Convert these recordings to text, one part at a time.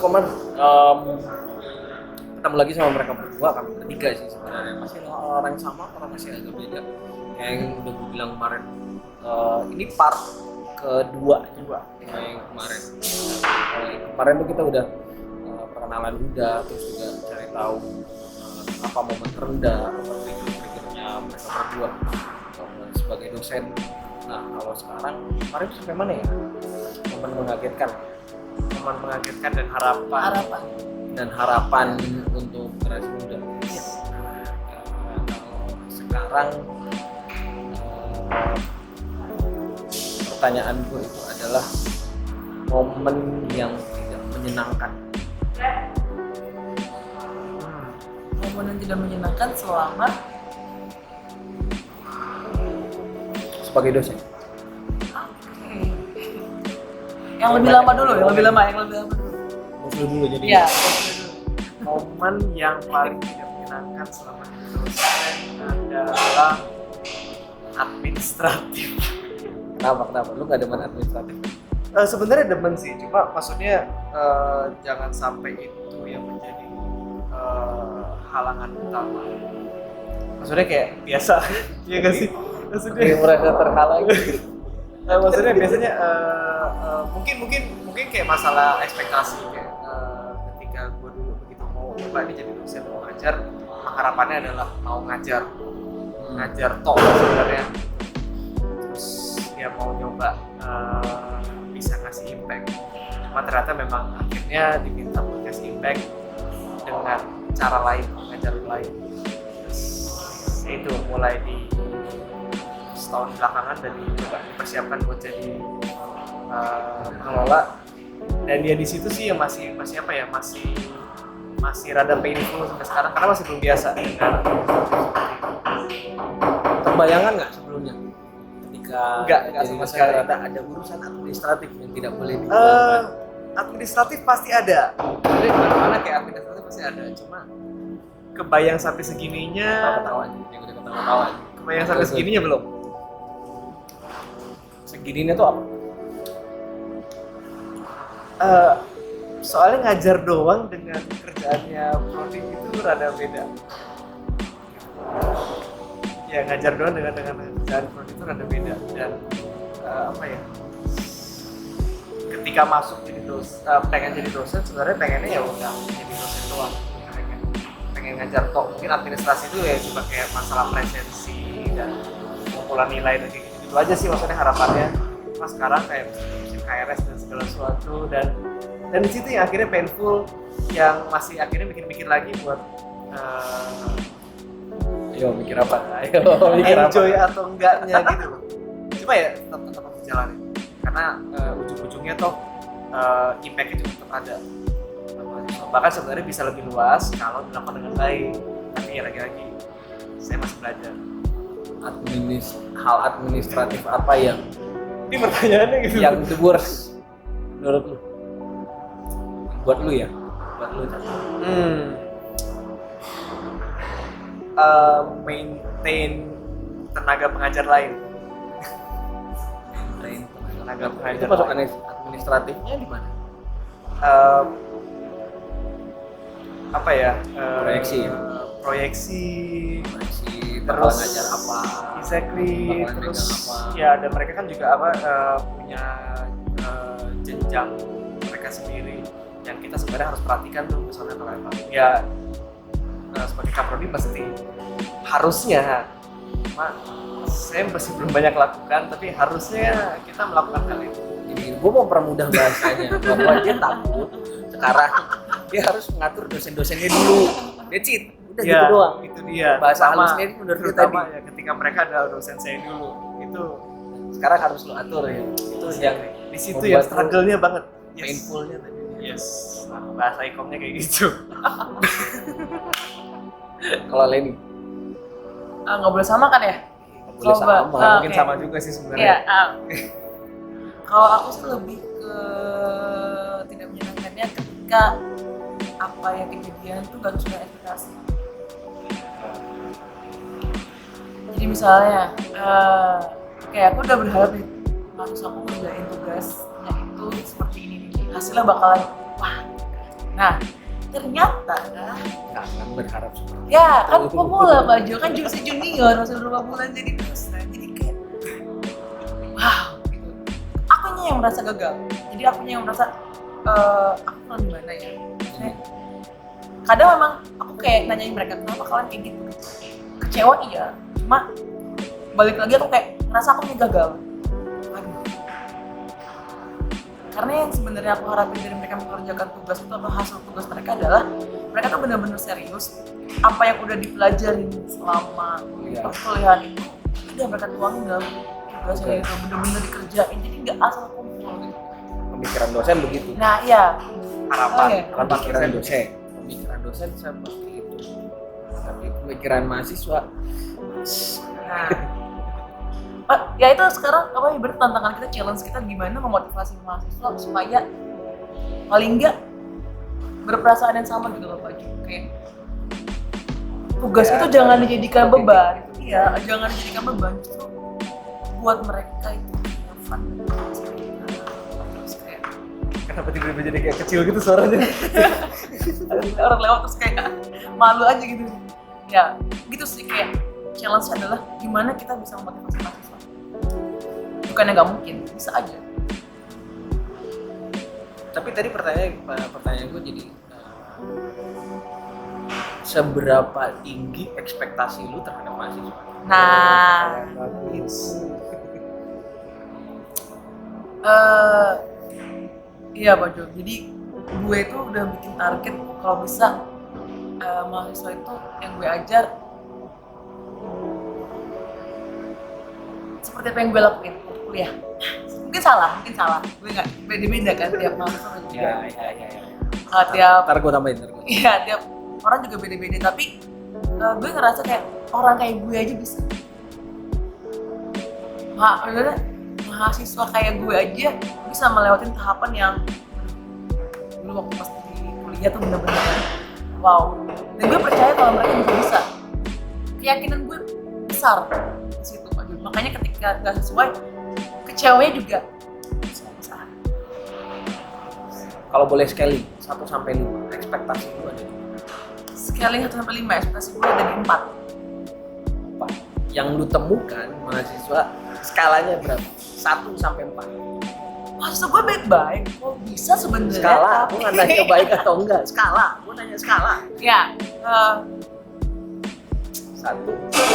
Komar, ketemu lagi sama mereka berdua, kami bertiga sih sebenarnya. Masih orang yang sama, orang masih agak beda. Kayak yang udah gue bilang kemarin, ini part kedua yang kemarin. Kemarin tuh kita udah perkenalan udah, terus juga cari tahu apa momen terendah, apa trigger-triggernya mereka berdua sebagai dosen. Nah kalau sekarang, kemarin sampai mana ya? Momen mengagetkan dan harapan untuk generasi muda. Kalau sekarang pertanyaan gue itu adalah momen yang tidak menyenangkan. Momen yang tidak menyenangkan selama Sebagai dosen. Yang lebih lama dulu. Musuh dulu jadi. Iya. Momen yang paling tidak menyenangkan selama di dosen adalah administratif. Kenapa? Lu gak demen administratif? Sebenarnya demen sih, cuma maksudnya jangan sampai itu yang menjadi halangan utama. Maksudnya kayak biasa, iya gak sih? Maksudnya merasa terhalang. maksudnya biasanya mungkin kayak masalah ekspektasi kayak ketika gue dulu begitu mau coba nih jadi dosen mau ngajar, harapannya adalah mau ngajar tok sebenarnya. Terus dia mau nyoba bisa ngasih impact, cuma ternyata memang akhirnya diminta buat ngasih impact dengan cara lain, ngajar lain. Terus itu mulai di setahun belakangan dan coba dipersiapkan buat jadi pengelola, dan dia di situ sih ya masih apa ya, masih rada painful sampai sekarang karena masih belum biasa dengan Terbayangkan nggak sebelumnya ketika Nggak sama sekali. ternyata ada urusan administratif yang tidak boleh dilakukan? administratif pasti ada, jadi mana kayak administratif pasti ada, cuma kebayang sampai segininya, yang udah ketawa-tawa. kebayang sampai segininya belum. Segininya tuh apa? Soalnya ngajar doang dengan kerjaannya Prodim itu rada beda. Ya ngajar doang dengan kerjaan Prodim itu rada beda, dan apa ya? Ketika masuk jadi pengen jadi dosen, sebenarnya pengennya ya udah jadi dosen doang. Pengen ngajar tok, mungkin administrasi itu ya cuma kayak masalah presensi dan pengumpulan nilai dan kayak gitu aja sih maksudnya harapannya. Mas sekarang kayak musim KRS dan segala sesuatu, dan di situ yang akhirnya painful, yang masih akhirnya mikir-mikir lagi buat Mikir apa? enjoy atau enggaknya gitu loh. Cuma ya tetap harus jalanin karena ujung-ujungnya toh impact itu tetap ada. Bahkan sebenarnya bisa lebih luas kalau dilakukan dengan baik, tapi ya lagi-lagi saya masih belajar. Hal administratif apa yang Ini pertanyaannya gitu. yang the worst menurut lu? Buat lu ya? Buat lu Cak. Maintain tenaga pengajar lain. Tenaga Itu pengajar masuk lain. administratifnya di mana? Apa ya? Proyeksi. Terus Terus ngajar apa? Exactly. Bakalan Terus megang apa? ya, dan mereka kan juga punya jenjang mereka sendiri yang kita sebenarnya harus perhatikan tuh, misalnya kalau emang ya sebagai kaprodi pasti harusnya, saya masih belum banyak lakukan, tapi harusnya kita melakukan hal itu. Jadi gue mau permudah bahasanya bahwa dia takut sekarang dia harus mengatur dosen-dosennya dulu. That's it. Udah Ya, gitu doang. itu dia. Bahasa Terutama- halusnya ini menurut kita terutama tadi. ya ketika mereka ada dosen saya dulu, itu Sekarang harus lo atur ya. Itu yang di situ membuat yang struggle-nya banget. painful-nya tadi. Yes. Nah, bahasa ikomnya kayak gitu. Kalau Leni nggak boleh sama kan ya? boleh Coba. sama. Mungkin Oke. sama juga sih sebenarnya. Iya. Kalau aku sih lebih ke tidak menyenangkannya ketika apa yang kejadian tuh gak sesuai ekspektasi. Jadi misalnya, kayak aku udah berharap nih, harus aku ngerjain tugasnya itu seperti ini nih, hasilnya bakalan wah Nah, ternyata nggak akan berharap seperti ya kan itu. pemula Pak Jo, kan masih junior, masih beberapa bulan jadi dosen, jadi kayak wow gitu. Akunya yang merasa gagal, jadi akunya yang merasa aku kurang di mana ya. Maksudnya, kadang memang aku kayak nanyain mereka kenapa kalian kayak gitu. Kecewa iya, cuma balik lagi aku kayak ngerasa aku nih gagal. Aduh. Karena yang sebenarnya aku harapin dari mereka mengerjakan tugas itu atau hasil tugas mereka adalah mereka tuh benar-benar serius apa yang udah dipelajarin selama Iya. perkuliahan itu udah mereka tuangin dalam tugasnya itu benar-benar dikerjain, jadi nggak asal kumpul gitu. Pemikiran dosen begitu. Nah iya, Harapan. Oke. Bukan pemikiran dosen. Pemikiran dosen seperti itu. Tapi pemikiran mahasiswa ya itu sekarang apa ibarat tantangan kita, challenge kita gimana memotivasi mahasiswa supaya paling enggak berperasaan yang sama gitu loh Pak Ju. Kayak tugas Ya, itu jangan dijadikan seperti beban. Iya, jangan dijadikan beban, justru buat mereka itu fun. Terus kayak Kenapa tiba-tiba jadi kayak kecil gitu suaranya? orang lewat terus kayak malu aja gitu. Ya, gitu sih, kayak challenge adalah gimana kita bisa memotivasi mahasiswa. Bukannya nggak mungkin, bisa aja. tapi tadi pertanyaan gue jadi seberapa tinggi ekspektasi lu terhadap mahasiswa? Nah, iya Pak Jo. Jadi gue itu udah bikin target kalau bisa mahasiswa itu yang gue ajar seperti apa yang gue lakuin waktu kuliah. Mungkin salah. Gue nggak beda-beda kan tiap mahasiswa juga. Ya. Tiap Ntar gue tambahin. iya tiap orang juga beda-beda. Tapi gue ngerasa kayak orang kayak gue aja bisa. Mahasiswa kayak gue aja bisa melewatin tahapan yang dulu waktu pas di kuliah tuh bener-bener wow. Dan gue percaya kalau mereka juga bisa. Keyakinan gue besar di situ Pak Jun. Makanya ketika nggak sesuai, kecewanya juga besar. Kalau boleh scaling 1 sampai 5, ekspektasi lu ada di Scaling 1 sampai 5, ekspektasi gue ada di 4. apa? Yang lu temukan mahasiswa skalanya berapa? 1 sampai 4. Mahasiswa gue baik-baik, kok bisa sebenarnya. Skala, tapi- gue nggak nanya baik atau enggak. Skala, gue nanya skala. Ya, 1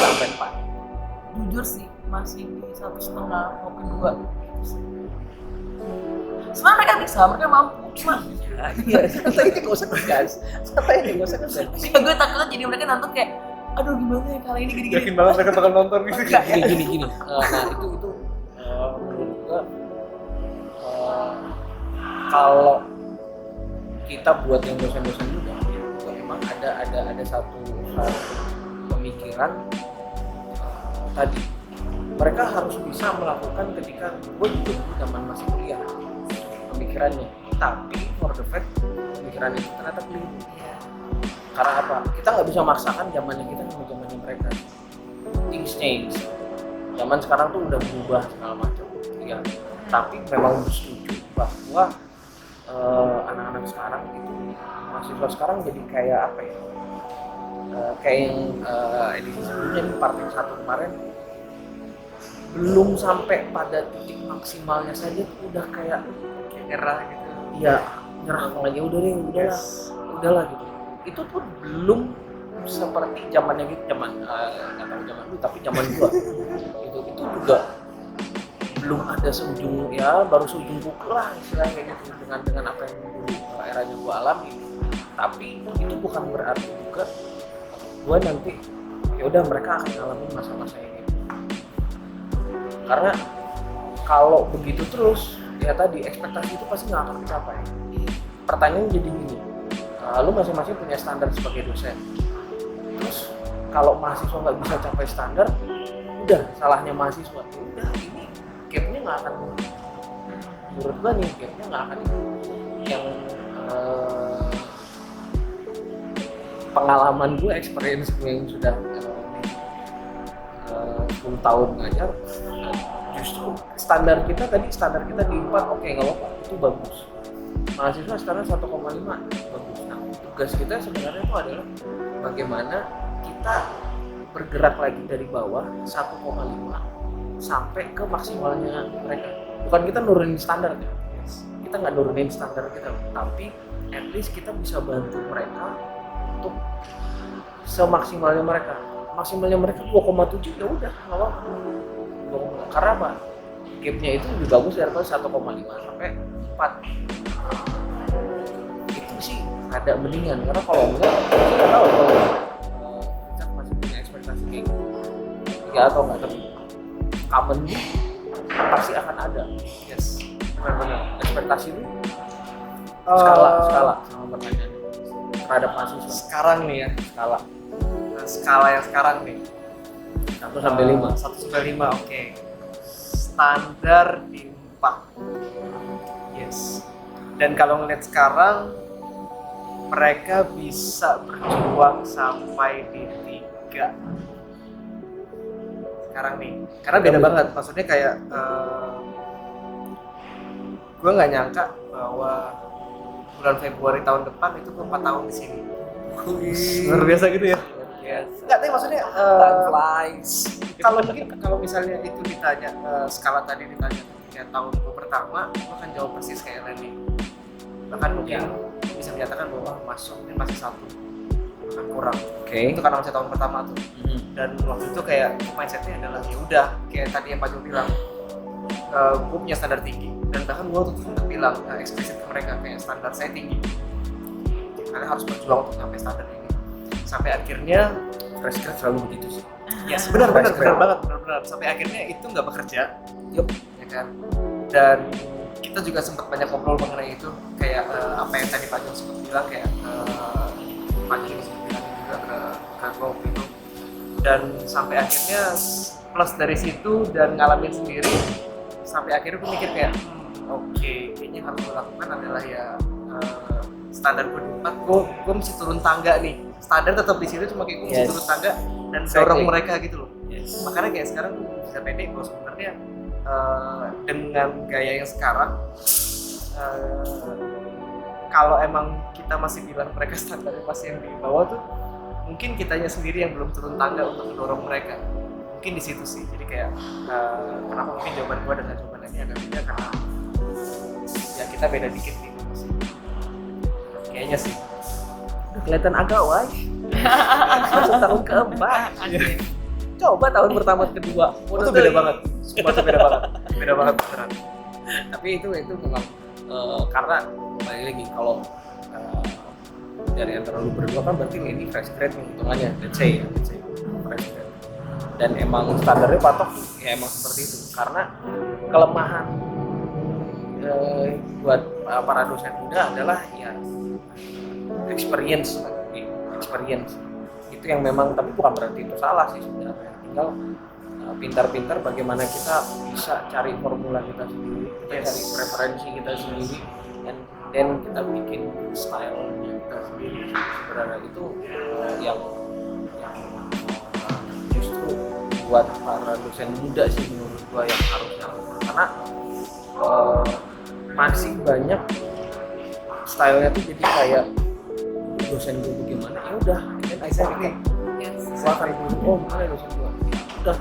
sampai 4. jujur sih masih di 1,5 maupun 2. Sebenarnya mereka bisa, mereka mampu. Cuma Iya, santai aja, gak usah ngegas. Santai aja, gak usah ngegas. ya gue takutnya jadi mereka nonton kayak, aduh gimana ya kali ini gini-gini. Yakin banget mereka bakal nonton gitu. Enggak. Gini. Nah itu menurut gua kalau kita buat yang dosen-dosen juga, itu emang ada satu pemikiran tadi mereka harus bisa melakukan ketika gue juga dulu zaman masih kuliah pemikirannya, tapi for the fact pemikiran itu ternyata keliru. Karena apa? Kita nggak bisa maksakan zamannya kita sama zamannya mereka. Things change. Zaman sekarang tuh udah berubah segala macam. Ya. Tapi memang setuju bahwa anak-anak sekarang itu mahasiswa sekarang jadi kayak apa ya? Kayak yang edisi sebelumnya nih part yang 1 kemarin belum sampai pada titik maksimalnya saja udah kayak Nyerah gitu. iya nyerah aja udahlah gitu. Itu pun belum seperti zamannya gitu, nggak tahu zaman dulu tapi zaman gua itu juga belum ada seujung, ya baru seujung buku lah istilahnya kayak gitu dengan apa yang dulu eranya gua alami. Tapi itu bukan berarti juga gua nanti ya udah mereka akan ngalamin masa-masa ini, karena kalau begitu terus ya tadi ekspektasi itu pasti nggak akan tercapai. Pertanyaannya jadi gini, lu masing-masing punya standar sebagai dosen. Terus kalau mahasiswa nggak bisa capai standar, udah salahnya mahasiswa. Ya udah ini gapnya nggak akan, menurut gua nih gapnya nggak akan yang pengalaman gue, experience gue yang sudah 10 tahun ngajar, justru standar kita di 4, oke nggak apa-apa, itu bagus. Mahasiswa sekarang 1,5 bagus. tugas kita sebenarnya itu adalah bagaimana kita bergerak lagi dari bawah 1,5 sampai ke maksimalnya mereka. Bukan kita nurunin standar ya, kita nggak nurunin standar kita, tapi at least kita bisa bantu mereka untuk semaksimalnya mereka. Maksimalnya mereka 2,7 ya udah nggak apa-apa. Karena apa? Gapnya itu lebih bagus daripada 1,5 sampai 4. Itu sih ada mendingan, karena kalau enggak kita nggak tahu kalau Richard masih punya ekspektasi kayak gitu ya atau nggak, tapi common pasti akan ada. Yes, benar-benar. Ekspektasi itu skala sama pertanyaan terhadap mahasiswa. Sekarang nih ya, skala yang sekarang nih 1 sampai 5. 1 sampai 5, oke. Standar di 4. Yes. Dan kalau ngeliat sekarang, mereka bisa berjuang sampai di 3. Sekarang nih, karena beda banget. Maksudnya kayak gue nggak nyangka bahwa bulan Februari tahun depan itu 4 tahun di sini. Luar biasa gitu ya. Yes. Nggak, tapi maksudnya Time flies. kalau misalnya itu ditanya skala tadi ditanya 3 tahun gue pertama, gue akan jawab persis kayak Lenny. Bahkan mungkin bisa menyatakan bahwa masuk ini masih 1, bahkan kurang. Oke. Itu karena masih tahun pertama tuh. Dan waktu itu kayak mindsetnya adalah ya udah kayak tadi yang Pak Jo bilang, gue punya standar tinggi, dan bahkan gue tuh sempat bilang eksplisit ke mereka kayak standar saya tinggi, kalian harus berjuang untuk sampai standar ini. Sampai akhirnya Fresh grad selalu begitu sih. yes, benar banget sampai akhirnya itu nggak bekerja. Yup. Ya kan. Dan kita juga sempat banyak ngobrol mengenai itu, kayak apa yang tadi Pak Jo sempat bilang, kayak Pak Jo sempat bilang juga ke gue gitu. Dan sampai akhirnya plus dari situ dan ngalamin sendiri, sampai akhirnya gue mikir kayak oke, kayaknya yang harus gue lakukan adalah ya standar gue di 4, gue mesti turun tangga nih. Standar tetap di situ, cuma kayak gue mesti turun tangga dan dorong mereka gitu loh. Makanya kayak sekarang gue bisa pede bahwa sebenarnya dengan gaya yang sekarang, kalau emang kita masih bilang mereka standarnya masih yang di bawah tuh, mungkin kitanya sendiri yang belum turun tangga untuk mendorong mereka. Mungkin di situ sih. Jadi kayak kenapa mungkin jawaban gue dengan jawaban ini agak beda, karena ya kita beda dikit gitu sih. Kayaknya sih. Kelihatan agak wise. Masuk tahun keempat. Coba tahun pertama kedua. Itu beda banget. Sumpah itu beda banget. Beda banget beneran. Tapi itu memang karena balik lagi kalau dari antara lu berdua kan berarti ini fresh grade nih hitungannya, let's say fresh grade. Dan emang standarnya patok ya emang seperti itu, karena kelemahan buat para dosen muda adalah ya experience itu yang memang, tapi bukan berarti itu salah sih sebenarnya, tinggal pintar-pintar bagaimana kita bisa cari formula kita sendiri, kita cari preferensi kita sendiri, dan kita bikin style-nya kita sendiri. Sebenarnya itu yang justru buat para dosen muda sih menurut gua yang harusnya, karena masih banyak style-nya tuh jadi kayak dosen gue bagaimana, ya udah kita exactly gua akan bilang mana dosen gua, udah.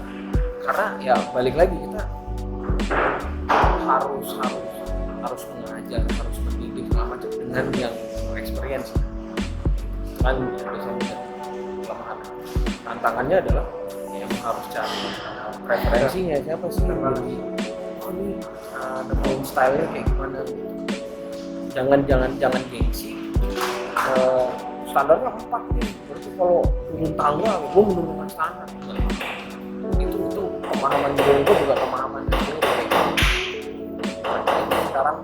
Karena ya balik lagi kita harus mengajar, harus mendidik segala macam dengan yang experience kan. Biasanya kelemahan, tantangannya adalah yang harus cari preferensinya siapa sih yang ini nemuin stylenya kayak gimana. Jangan gengsi, standarnya 4 nih, berarti kalau turun tangga gue menurunkan standar. Itu pemahaman gue juga pemahaman gue. Sekarang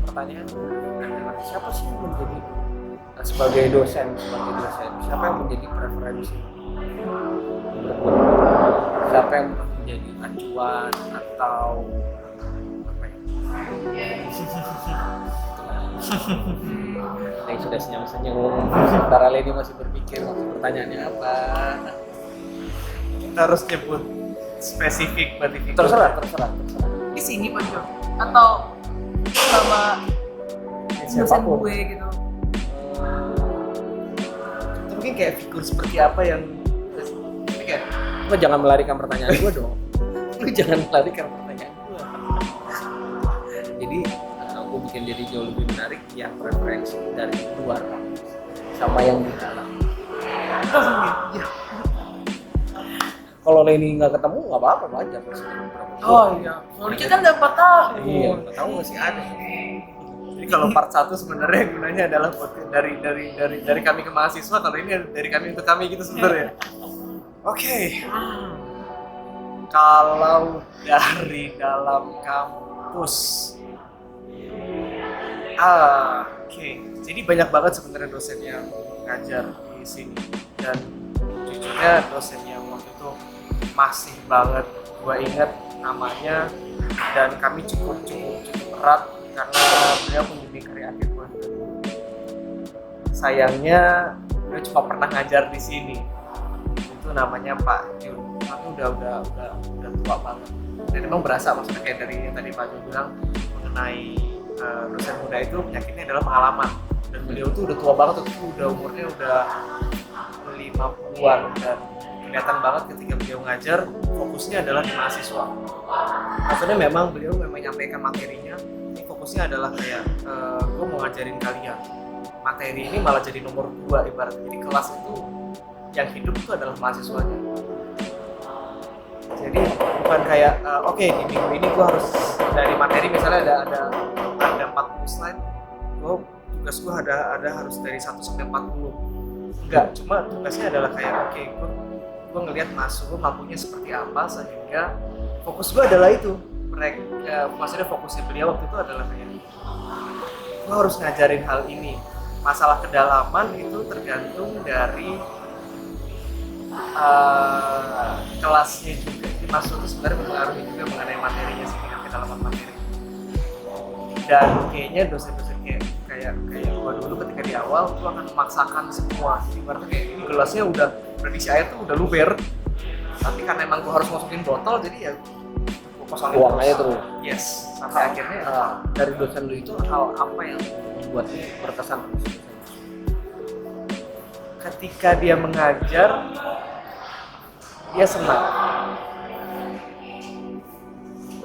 pertanyaan adalah siapa sih yang menjadi sebagai dosen, siapa yang menjadi preferensi? Siapa yang menjadi acuan atau apa ya? Yang sudah senyum-senyum, sementara Leni masih berpikir pertanyaannya apa. Kita harus nyebut spesifik berarti. Terserah. Di sini Pak Jo, atau sama dosen Siapapun. gue gitu. mungkin kayak figur seperti apa yang ini kayak Lo jangan melarikan pertanyaan gue dong. Lo jangan melarikan pertanyaan gue. Jadi gue bikin jadi jauh lebih menarik yang preferensi dari luar sama yang di dalam. ya. Kalau Lenny nggak ketemu nggak apa-apa, wajar. Oh iya, kalau dikit kan udah 4 tahun. Iya, nggak tahu masih ada. Jadi kalau part 1 sebenarnya gunanya adalah buat dari kami ke mahasiswa, kalau ini dari kami untuk kami gitu sebenarnya. Oke. Kalau dari dalam kampus, oke. Jadi banyak banget sebenarnya dosen yang ngajar di sini, dan jujurnya dosen yang waktu itu masih banget gua inget namanya, dan kami cukup erat karena beliau membimbing karya akhir gua. Sayangnya beliau cuma pernah ngajar di sini. Itu namanya Pak Jun. Tapi udah tua banget. Dan memang berasa, maksudnya kayak dari yang tadi Pak Jun bilang mengenai dosen muda itu penyakitnya adalah pengalaman. Dan beliau tuh udah tua banget, tuh udah umurnya udah 50-an, dan kelihatan banget ketika beliau ngajar fokusnya adalah di mahasiswa. Maksudnya memang beliau menyampaikan materinya, ini fokusnya adalah kayak gue mau ngajarin kalian. Materi ini malah jadi nomor 2 ibarat. Jadi kelas itu yang hidup itu adalah mahasiswanya. Jadi bukan kayak oke, di minggu ini gue harus dari materi misalnya ada 40 slide, tugas gue ada harus dari 1 sampai 40. Enggak, cuma tugasnya adalah kayak oke, gue ngelihat masuk gue mampunya seperti apa, sehingga fokus gue adalah itu. Maksudnya fokusnya beliau waktu itu adalah kayak gue harus ngajarin hal ini. Masalah kedalaman itu tergantung dari kelasnya juga. Jadi masuk itu sebenarnya mempengaruhi juga mengenai materinya sih, dengan kedalaman materi. Dan kayaknya dosen-dosen kayak gua dulu ketika di awal tuh akan memaksakan semua. Jadi berarti kayak ini gelasnya udah diisi air tuh udah luber, tapi karena emang gua harus masukin botol, jadi ya gua kosongin Buang aja terus. Yes, sampai akhirnya Dari dosen lu itu hal apa yang membuat berkesan? ketika dia mengajar, dia senang.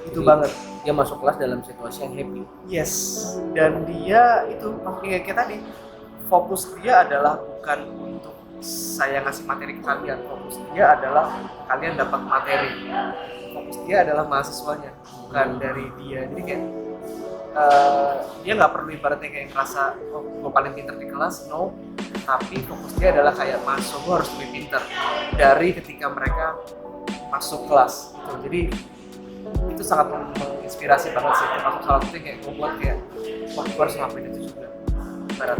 Itu banget. Dia masuk kelas dalam situasi yang happy. Yes, dan dia itu kayak tadi, fokus dia adalah bukan untuk saya ngasih materi ke kalian, fokus dia adalah kalian dapat materi. Fokus dia adalah mahasiswanya, bukan dari dia. Jadi kayak dia nggak perlu ibaratnya kayak ngerasa oh gue paling pintar di kelas, no. Tapi fokus dia adalah kayak masuk, gue harus lebih pintar dari ketika mereka masuk kelas. Gitu. Jadi itu sangat menginspirasi banget sih. Termasuk salah satu kayak gue buat kayak wah gue harus ngapain itu juga. Barat.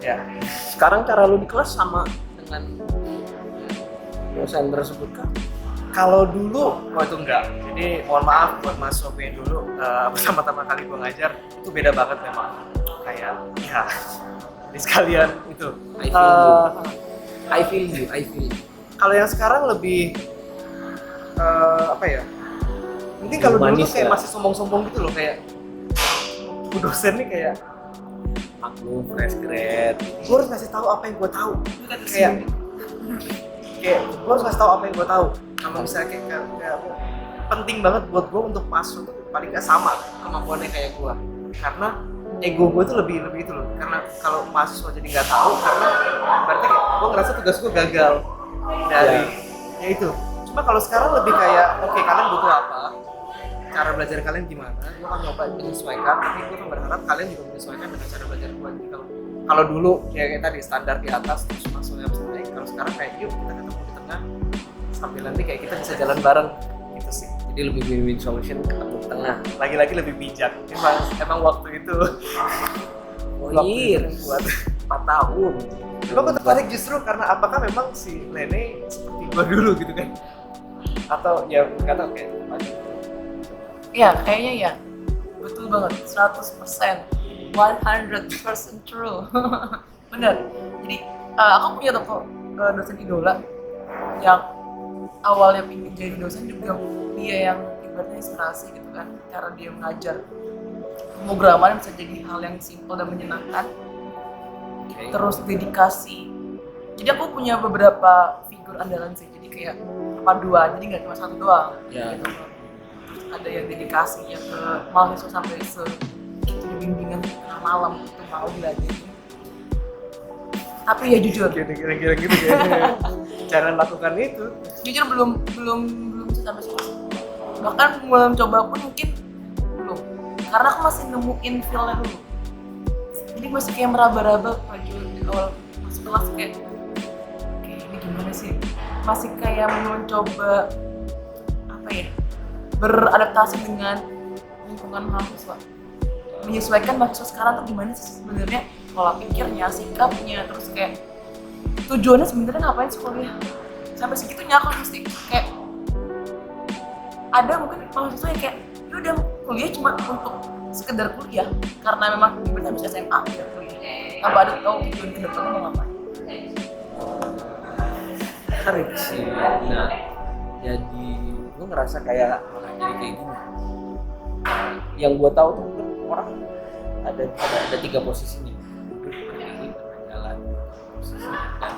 Ya. Sekarang cara lu di kelas sama dengan dosen tersebut kan? Kalau dulu, itu enggak. Jadi mohon maaf buat Mas Sofi dulu pertama-tama kali gue ngajar itu beda banget memang. Kayak ya, jadi sekalian itu. I feel you. Kalau yang sekarang lebih apa ya? Mungkin kalau dulu tuh kayak ya. masih sombong-sombong gitu loh, kayak bu dosen nih kayak Maklum fresh grad. gue harus ngasih tahu apa yang gue tahu. Kayak gue harus ngasih tahu apa yang gue tahu. Sama misalnya kayak penting banget buat gue untuk masuk tuh paling gak sama kemampuannya kayak gue, karena ego gue tuh lebih itu loh. Karena kalau mahasiswa jadi nggak tahu, karena berarti kayak gue ngerasa tugas gue gagal dari ya itu. Cuma kalau sekarang lebih kayak oke, kalian butuh apa, cara belajar kalian gimana, gue akan nyoba menyesuaikan, tapi gue kan berharap kalian juga menyesuaikan dengan cara belajar gue. Jadi kalau dulu kayak tadi standar di atas terus masuknya harus naik, kalau sekarang kayak yuk kita ketemu di tengah sambil nanti kayak kita bisa jalan bareng gitu sih. Jadi lebih win-win solution, ketemu di tengah. Lagi-lagi lebih bijak. Emang waktu itu Buat 4 tahun. Emang gue tertarik justru karena apakah memang si Lene seperti gue dulu gitu kan? Atau ya nggak tahu kayak Iya, kayaknya ya. Betul banget, 100%. 100% true. Bener. Jadi aku punya dosen idola yang awalnya pingin jadi dosen juga dia yang ibaratnya inspirasi gitu kan, cara dia mengajar. pemrograman bisa jadi hal yang simpel dan menyenangkan. Oke. Terus dedikasi. Jadi aku punya beberapa figur andalan sih. Jadi kayak paduan, jadi nggak cuma satu doang. Ya. Gitu. Terus ada yang dedikasinya ke mahasiswa sampai gitu di bimbingan tengah malam itu mau belajar. Tapi ya jujur, Kira-kira gitu kayaknya. Jangan lakukan itu. jujur belum bisa sampai situ. Bahkan belum coba pun mungkin belum. Karena aku masih nemuin feel-nya dulu. Jadi masih kayak meraba-raba maju di awal masuk kelas kayak ini gimana sih? Masih kayak mencoba apa ya? Beradaptasi dengan lingkungan mahasiswa. Menyesuaikan mahasiswa sekarang tuh gimana sih sebenarnya pola pikirnya, sikapnya, terus kayak tujuannya sebenarnya ngapain sih kuliah? Sampai segitunya aku mesti kayak ada mungkin mahasiswa yang kayak ya udah kuliah cuma untuk sekedar kuliah karena memang ibaratnya habis SMA ya kuliah tanpa ada tahu tujuan ke depannya mau ngapain. Menarik sih. Nah, jadi gue ngerasa kayak malah jadi kayak gini. Yang gue tahu tuh orang ada 3 posisi nih, duduk, berdiri, tengah jalan, posisi dan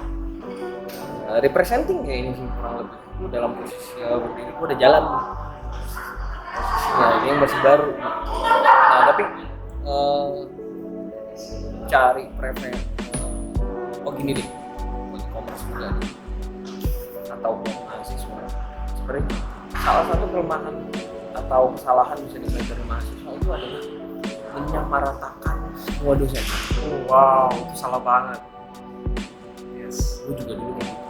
representing kayak ini sih kurang lebih. Gue dalam posisi berdiri, gue udah jalan posisinya, ini yang masih baru. Nah tapi cari preferensi, oh gini deh, buat e-commerce juga nih, atau mahasiswa. Sebenarnya salah satu kelemahan atau kesalahan bisa dimulai dari mahasiswa itu adalah menyamaratakan semua dosen. Wow, itu salah banget. Yes. Gue juga dulu kayak gitu.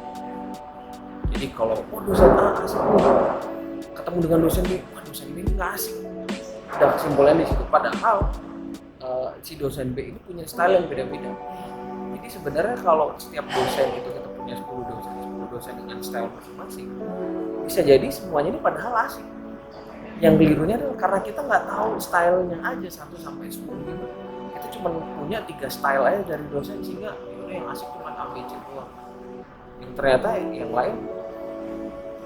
Jadi kalau dosen A asik nih, ketemu dengan dosen B, wah dosen B ini nggak asik. Udah kesimpulan di situ. Padahal si dosen B ini punya style yang beda-beda. Jadi sebenarnya kalau setiap dosen itu kita punya 10 dosen dengan style masing-masing, bisa jadi semuanya ini padahal asik. Yang kelirunya adalah karena kita nggak tahu stylenya aja 1 sampai 10 gitu. Kita cuma punya 3 style aja dari dosen sehingga yaudah yang asik cuma ABC doang. Yang ternyata yang lain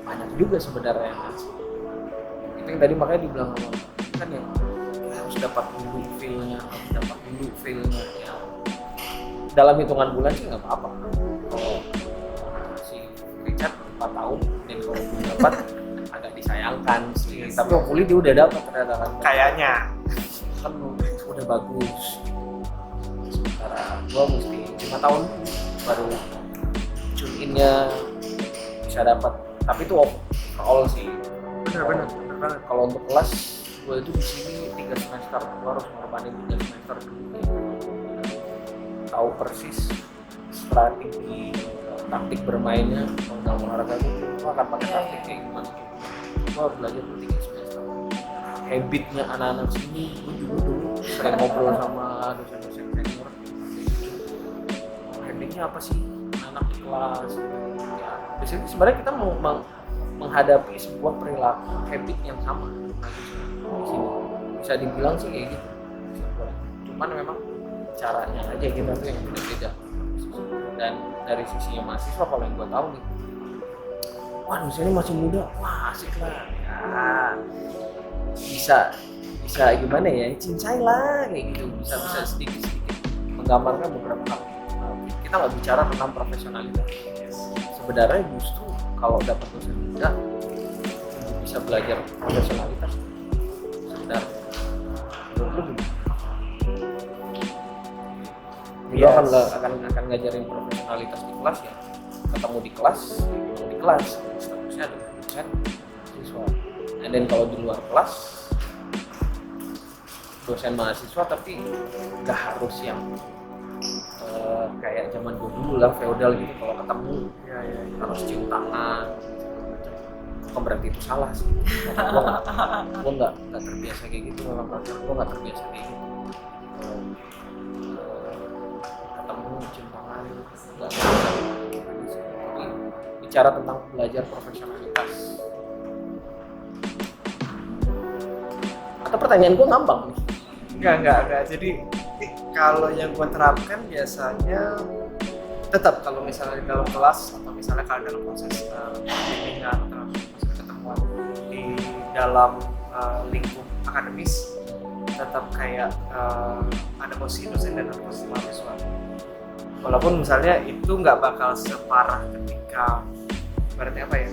banyak juga sebenarnya yang asik. Itu yang tadi makanya dibilang sama kan ya harus dapat dulu feel-nya, ya. Dalam hitungan bulan sih nggak apa-apa. Kalau si Richard 4 tahun dan kalau belum dapat agak disayangkan sih. Tapi hopefully dia udah dapat ternyata kan. Kayaknya Kan udah bagus. Sementara gua mesti 5 tahun baru tune in-nya bisa dapat. Tapi itu overall sih. benar banget. Kalau untuk kelas gue itu di sini 3 semester, gue harus mengorbanin 3 semester dulu. Tahu persis strategi taktik bermainnya dalam olahraga itu akan pakai taktik kayak gimana. Gue harus belajar dulu 3 semester. Habitnya anak-anak sini, gue juga dulu sering ngobrol sama dosen-dosen senior. Habitnya apa sih anak di kelas? Ya, di sini sebenarnya kita mau menghadapi sebuah perilaku habit yang sama. Di sini bisa dibilang sih kayak gitu. Cuman memang caranya aja kita tuh yang beda-beda. Dan dari sisi mahasiswa kalau yang gue tahu nih, wah dosennya masih muda, wah asik lah. Ya, bisa gimana ya, cincai lah kayak gitu. Bisa sedikit-sedikit menggambarkan beberapa hal. Kita nggak bicara tentang profesionalitas. Sebenarnya justru kalau dapat dosen muda bisa belajar profesionalitas sebenarnya. Menurut lu gimana? Dia akan ngajarin profesionalitas di kelas ya, ketemu di kelas statusnya adalah dosen siswa. Dan kalau di luar kelas dosen mahasiswa, tapi nggak harus yang kayak zaman dulu lah feodal gitu. Kalau ketemu Ya. harus cium tangan, bukan berarti itu salah sih. Gue nggak terbiasa kayak gitu, memang gue nggak terbiasa kayak gitu. Ketemu cium tangan nggak bisa. Bicara tentang belajar profesionalitas. Atau pertanyaan gue ngambang nih. Enggak. Jadi kalau yang gue terapkan biasanya tetap kalau misalnya di dalam kelas atau misalnya kalau dalam proses bimbingan atau proses ketemuan di dalam lingkup akademis, tetap kayak ada posisi dosen dan ada posisi mahasiswa. Walaupun misalnya itu nggak bakal separah ketika ibaratnya apa ya,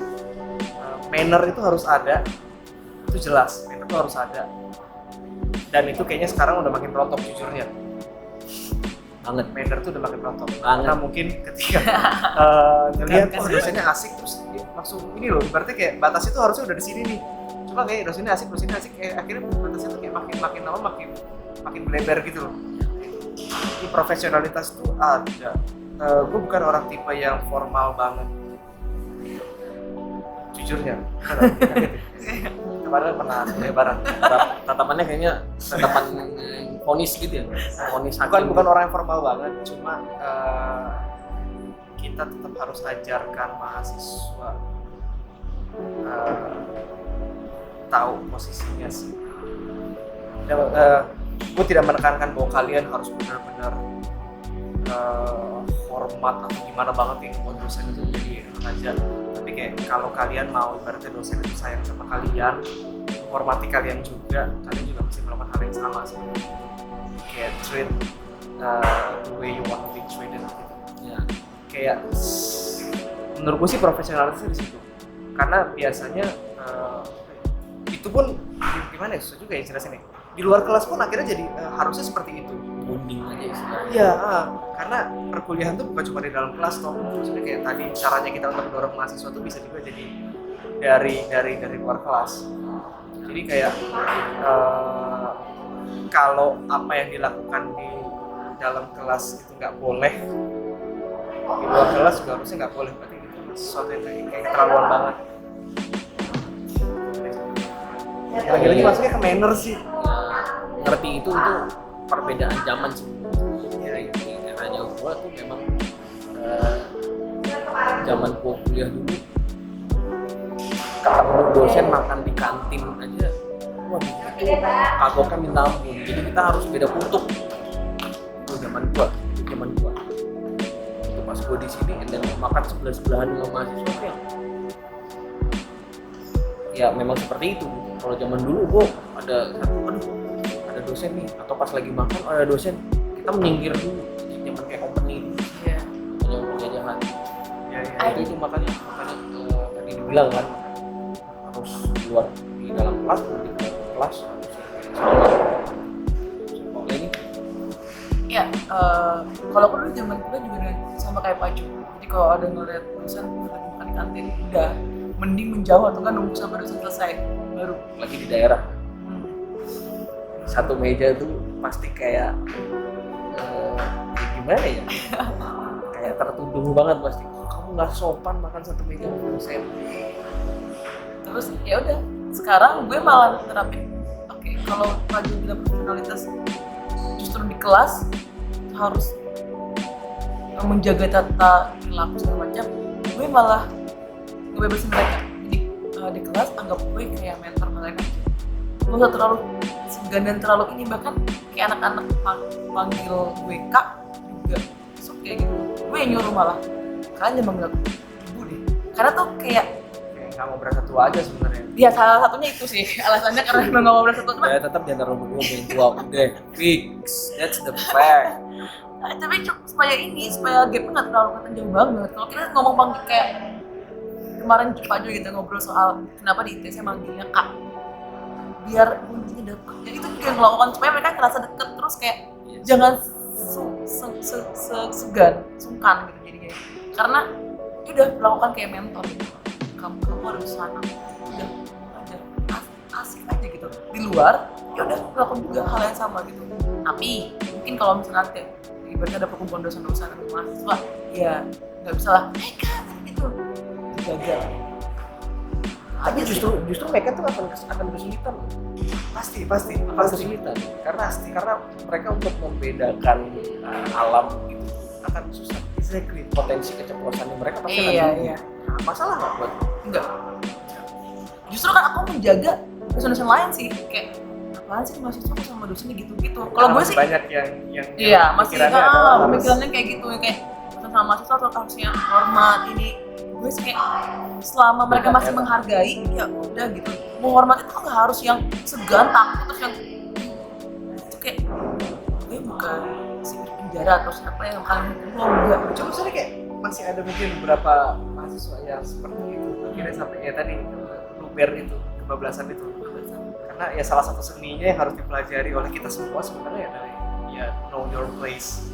manner itu harus ada, itu jelas manner itu harus ada, dan itu kayaknya sekarang udah makin rontok jujurnya. Banget. Manner tuh udah makin rontok Banget. karena mungkin ketika ngelihat dosennya asik terus dia langsung ini loh, berarti kayak batas itu harusnya udah di sini nih, cuma kayak dosennya asik kayak akhirnya batasnya tuh kayak makin lama makin melebar gitu loh. Ini profesionalitas tuh ada. Gue bukan orang tipe yang formal banget jujurnya. Kemarin pernah lebaran. Tatapannya kayaknya tatapan vonis gitu ya. Vonis hakim. Bukan orang yang formal banget, cuma kita tetap harus ajarkan mahasiswa tahu posisinya sih. Gue tidak menekankan bahwa kalian harus benar-benar hormat atau gimana banget nih buat dosen itu jadi raja. Tapi kayak kalau kalian mau ibaratnya dosen itu sayang sama kalian, hormati kalian juga mesti melakukan hal yang sama sih. Kayak treat the way you want to be treated gitu. Ya. Kayak menurut gue sih profesionalitasnya di situ. Karena biasanya itu pun gimana ya, susah juga ya jelasin nih. Di luar kelas pun akhirnya jadi harusnya seperti itu. Bonding aja istilahnya. Iya, karena perkuliahan tuh bukan cuma di dalam kelas toh. Maksudnya kayak tadi caranya kita untuk mendorong mahasiswa tuh bisa juga jadi dari luar kelas. Jadi kayak kalau apa yang dilakukan di dalam kelas itu nggak boleh, di luar kelas juga harusnya nggak boleh. Berarti itu sesuatu yang kayak keterlaluan banget. Lagi-lagi masuknya ke manner sih. Ya, ngerti itu perbedaan zaman sih. Ya, di eranya gua tuh memang zaman gua kuliah dulu ketemu dosen makan di kantin aja, waduh itu kagoknya minta ampun. Jadi kita harus beda kutub. Itu zaman gua. Itu pas gua di sini dan makan sebelahan sama mahasiswa kayak ya memang seperti itu. Kalau zaman dulu gua ada dosen nih, atau pas lagi makan ada dosen, kita menyinggir dulu. Zaman kayak company dulu, Iya. yang penjajahan. Ya. Itu makanya tadi dibilang kan harus keluar di dalam kelas, di kelas harus sama. Oke ini. Ya, kalau aku dulu zaman kuliah juga sama kayak Pak Jo. Jadi kalau ada ngeliat dosen lagi makan di kantin, udah mending menjauh atau kan nunggu sampai dosen selesai baru. Lagi di daerah satu meja tuh pasti kayak gimana ya? Kayak tertuduh banget pasti. Kamu nggak sopan makan satu meja sama dosen. Terus ya udah, sekarang gue malah terapin. Oke, kalau Pak Jo bilang profesionalitas justru di kelas harus menjaga tata perilaku segala macam, gue malah ngebebasin mereka. Jadi di kelas anggap gue kayak mentor mereka. Gue gak terlalu segan dan terlalu ini, bahkan kayak anak-anak panggil gue kak juga so, kayak gitu. Gue yang nyuruh malah, kalian jangan manggil aku ibu deh, karena tuh kayak Nggak mau berasa tua aja sebenarnya. ya salah satunya itu sih alasannya, karena emang gak mau berasa tua. Ya tetap di antara berdua main tua udah fix, that's the fact. Tapi supaya gapnya nggak terlalu jauh banget. Kalau kita ngomong panggil kayak kemarin Pak Jo gitu ngobrol soal kenapa di ITS manggilnya kak, biar bunyinya dapet. Jadi itu juga yang melakukan supaya mereka ngerasa deket, terus kayak jangan sungkan gitu jadinya. Karena udah melakukan kayak mentor gitu. Kamu harus sana, udah aja asik aja gitu. Di luar ya udah melakukan juga hal yang sama gitu. Tapi mungkin kalau misalnya nanti ibaratnya ada perkumpulan dosen-dosen dan mahasiswa, ya nggak bisa lah, kan gitu dijaga. Tapi justru mereka tuh akan kesulitan. Pasti Kesulitan karena mereka untuk membedakan alam itu akan susah. exactly. Potensi keceplosannya mereka pasti akan Iya, tinggi. iya. Nah, masalah nggak buat Enggak. Justru kan aku menjaga dosen-dosen lain sih, kayak apaan sih mahasiswa kok sama dosennya gitu-gitu. Kalau gue sih banyak yang iya masih pikirannya adalah harus- pemikirannya kayak gitu, kayak dosen sama mahasiswa atau harusnya hormat ini. Gue sih kayak selama mereka masih menghargai, ya udah gitu. Menghormati itu nggak harus yang segan takut terus yang kayak gue bukan si penjara atau siapa yang kalian hukum, enggak. Cuma misalnya kayak masih ada mungkin beberapa mahasiswa yang seperti itu akhirnya sampai ya tadi luber itu, kebablasan itu. Karena ya salah satu seninya yang harus dipelajari oleh kita semua sebenarnya adalah ya know your place.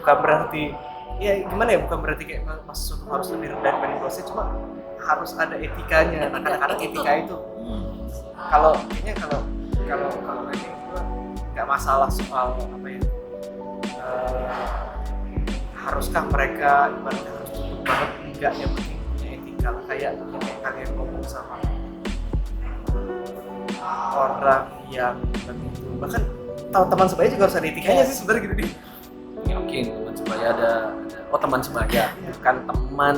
Bukan berarti ya gimana ya, bukan berarti kayak mahasiswa itu harus lebih rendah dibanding dosen, cuma harus ada etikanya. Nah kadang-kadang etika itu kalau kayaknya kalau ini gue nggak masalah soal apa ya, haruskah mereka ibaratnya harus tutup banget, enggak, yang penting punya etika lah. Kayak kalian ngomong sama orang yang begitu, bahkan tahu teman sebaya juga harus ada etikanya sih sebenarnya gitu deh. Ya, oke, teman sebaya ada teman sebaya, bukan teman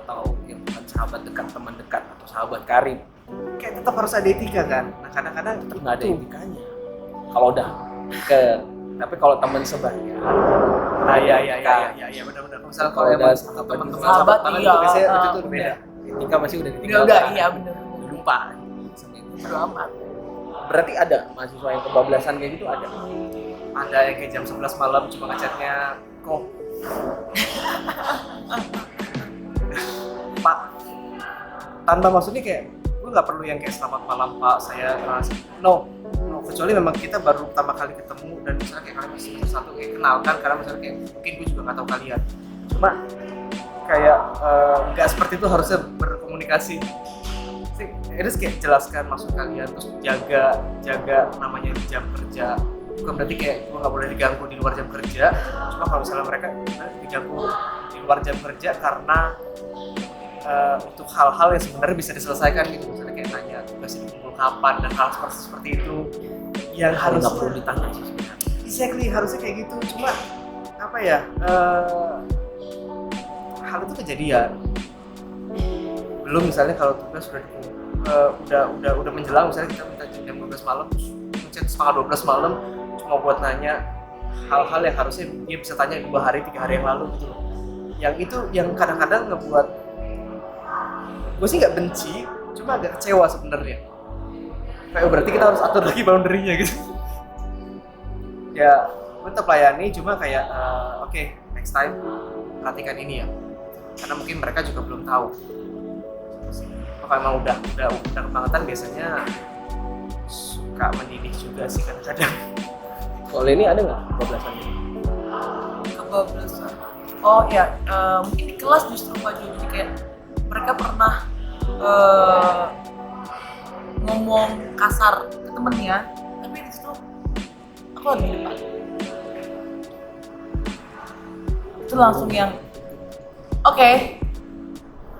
atau yang bukan sahabat dekat, teman dekat atau sahabat karib. Kayak tetap harus ada etika kan. Nah kadang-kadang Tetap nggak ada etikanya. Kalau udah deket, tapi kalau teman sebaya, nah ya benar-benar. Misalnya kalau Kalau emang udah teman-teman sahabat, banget iya, itu biasanya itu benar. udah beda. etika masih udah Udah, ditinggalkan. iya bener. Udah lupa. Sama itu. Bodo amat. Berarti ada mahasiswa yang kebablasan kayak gitu ada. Ada yang kayak jam 11 malam cuma ngechatnya kok Pak, tanpa maksudnya kayak gue nggak perlu yang kayak selamat malam Pak, saya no, kecuali memang kita baru pertama kali ketemu dan misalnya kayak kalian bisa satu kayak kenalkan, karena misalnya kayak mungkin gue juga nggak tahu kalian, cuma kayak nggak seperti itu harusnya berkomunikasi sih. Itu kayak jelaskan maksud kalian, terus jaga namanya jam kerja. Bukan berarti kayak gue nggak boleh diganggu di luar jam kerja, cuma kalau misalnya mereka diganggu di luar jam kerja karena untuk hal-hal yang sebenarnya bisa diselesaikan gitu, misalnya kayak nanya tugasnya dikumpul kapan dan hal seperti itu yang harus nggak perlu ditanya sih sebenarnya. exactly, harusnya kayak gitu. Cuma apa ya, hal itu kejadian belum, misalnya kalau tugas udah menjelang, misalnya kita minta jam 12 malam terus ngechat setengah 12 malam cuma buat nanya hal-hal yang harusnya dia bisa tanya 2 hari 3 hari yang lalu gitu loh. Yang itu yang kadang-kadang ngebuat gue sih nggak benci, cuma agak kecewa sebenarnya. Kayak berarti kita harus atur lagi boundary-nya gitu. Ya gue tetap layani, cuma kayak oke, next time perhatikan ini ya, karena mungkin mereka juga belum tahu. Apa emang udah kebangetan biasanya suka mendidih juga sih kadang-kadang. Kalau ini ada nggak kebablasan ini? Kebablasan. Oh ya, mungkin di kelas justru Pak Jo, jadi kayak mereka pernah ngomong kasar ke temennya, tapi di situ aku lagi di depan. Itu langsung yang oke,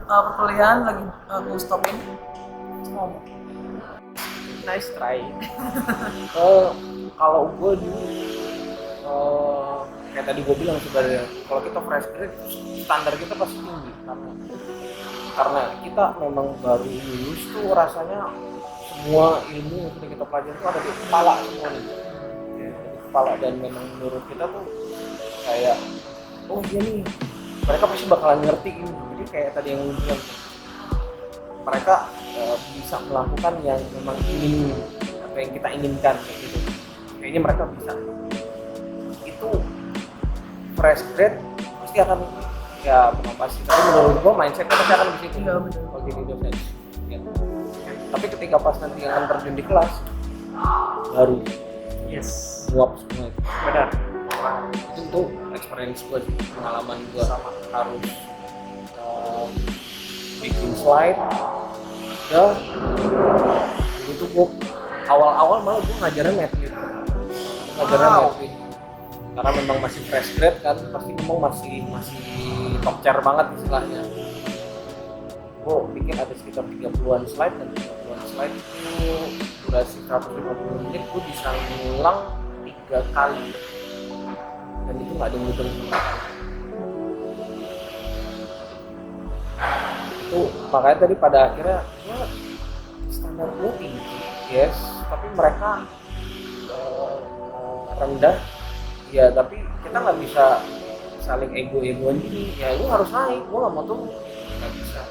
perkuliahan lagi aku stopin, terus ngomong. Nice try. Kalau gue dulu kayak tadi gue bilang sebenarnya, kalau kita fresh grade standar kita pasti tinggi karena kita memang baru lulus tuh, rasanya semua ilmu yang sudah kita pelajari itu ada di kepala semua nih, di kepala, dan memang menurut kita tuh kayak oh iya nih mereka pasti bakalan ngerti ini. Jadi kayak tadi yang gue bilang, mereka bisa melakukan yang memang ingin, apa yang kita inginkan kayak gitu. Kayaknya mereka bisa. Itu fresh grade pasti akan, ya bukan pasti, tapi menurut gua mindsetnya pasti akan di situ. Iya, betul. Kalau jadi dosen. Ya. Tapi ketika pas nanti akan terjun di kelas, baru Yes, nguap semua itu. benar. Itu tuh experience gua sih, pengalaman gua sama harus bikin slide. Dan itu gua awal-awal malah gua ngajarin math gitu. Karena memang masih fresh grade kan, pasti memang masih top chair banget istilahnya. Gue bikin ada sekitar 30-an slide, dan 30-an slide itu durasi 150 menit, gue bisa ngulang 3 kali, dan itu nggak ada yang muter itu. Makanya tadi pada akhirnya ya, standar gue tinggi, yes, tapi mereka rendah ya, tapi kita nggak bisa saling ego-egoan gini, ya lu harus naik, gua nggak mau turun, nggak bisa.